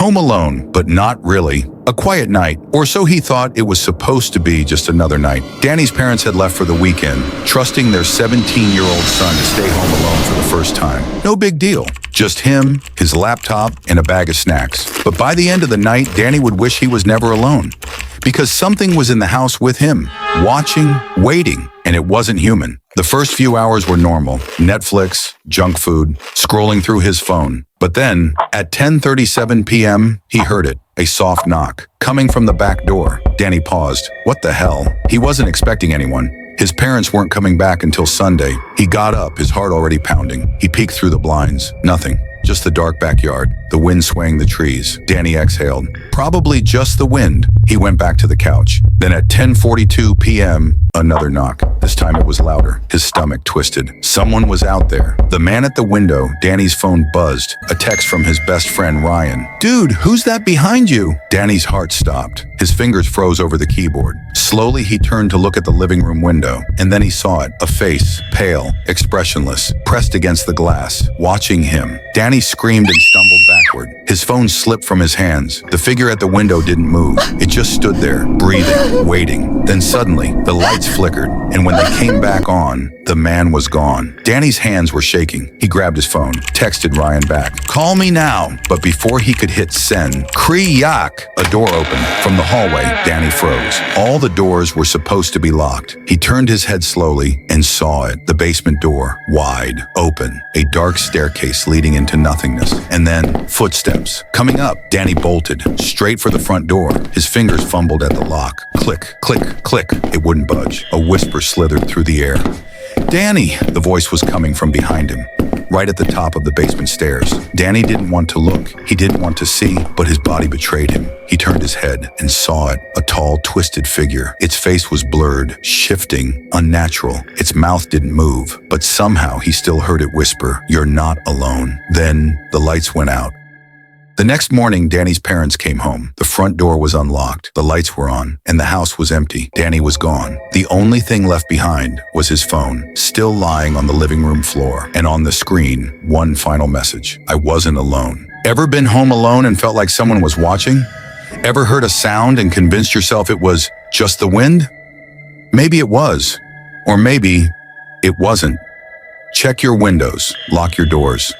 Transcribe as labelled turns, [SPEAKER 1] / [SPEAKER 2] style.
[SPEAKER 1] Home alone, but not really. A quiet night, or so he thought it was supposed to be, just another night. Danny's parents had left for the weekend, trusting their 17-year-old son to stay home alone for the first time. No big deal. Just him, his laptop, and a bag of snacks. But by the end of the night, Danny would wish he was never alone. Because something was in the house with him, watching, waiting, and it wasn't human. The first few hours were normal. Netflix, junk food, scrolling through his phone. But then, at 10:37 p.m., he heard it. A soft knock, coming from the back door. Danny paused. What the hell? He wasn't expecting anyone. His parents weren't coming back until Sunday. He got up, his heart already pounding. He peeked through the blinds. Nothing. Just the dark backyard, the wind swaying the trees. Danny exhaled. Probably just the wind. He went back to the couch. Then at 10:42 p.m., another knock. This time it was louder. His stomach twisted. Someone was out there. The man at the window. Danny's phone buzzed. A text from his best friend, Ryan. Dude, who's that behind you? Danny's heart stopped. His fingers froze over the keyboard. Slowly, he turned to look at the living room window, and then he saw it. A face, pale, expressionless, pressed against the glass, watching him. Danny screamed and stumbled backward. His phone slipped from his hands. The figure at the window didn't move. It just stood there, breathing, waiting. Then suddenly, the lights flickered, and when they came back on, the man was gone. Danny's hands were shaking. He grabbed his phone, texted Ryan back. Call me now. But before he could hit send, Kriyak! A door opened. From the hallway, Danny froze. All the doors were supposed to be locked. He turned his head slowly and saw it. The basement door, wide, open. A dark staircase leading into nothingness. And then, footsteps. Coming up, Danny bolted, straight for the front door. His fingers fumbled at the lock. Click, click, click. It wouldn't budge. A whisper slithered through the air. Danny! The voice was coming from behind him, right at the top of the basement stairs. Danny didn't want to look. He didn't want to see, but his body betrayed him. He turned his head and saw it, a tall, twisted figure. Its face was blurred, shifting, unnatural. Its mouth didn't move, but somehow he still heard it whisper, "You're not alone." Then the lights went out. The next morning, Danny's parents came home. The front door was unlocked, the lights were on, and the house was empty. Danny was gone. The only thing left behind was his phone, still lying on the living room floor. And on the screen, one final message. I wasn't alone. Ever been home alone and felt like someone was watching? Ever heard a sound and convinced yourself it was just the wind? Maybe it was, or maybe it wasn't. Check your windows, lock your doors,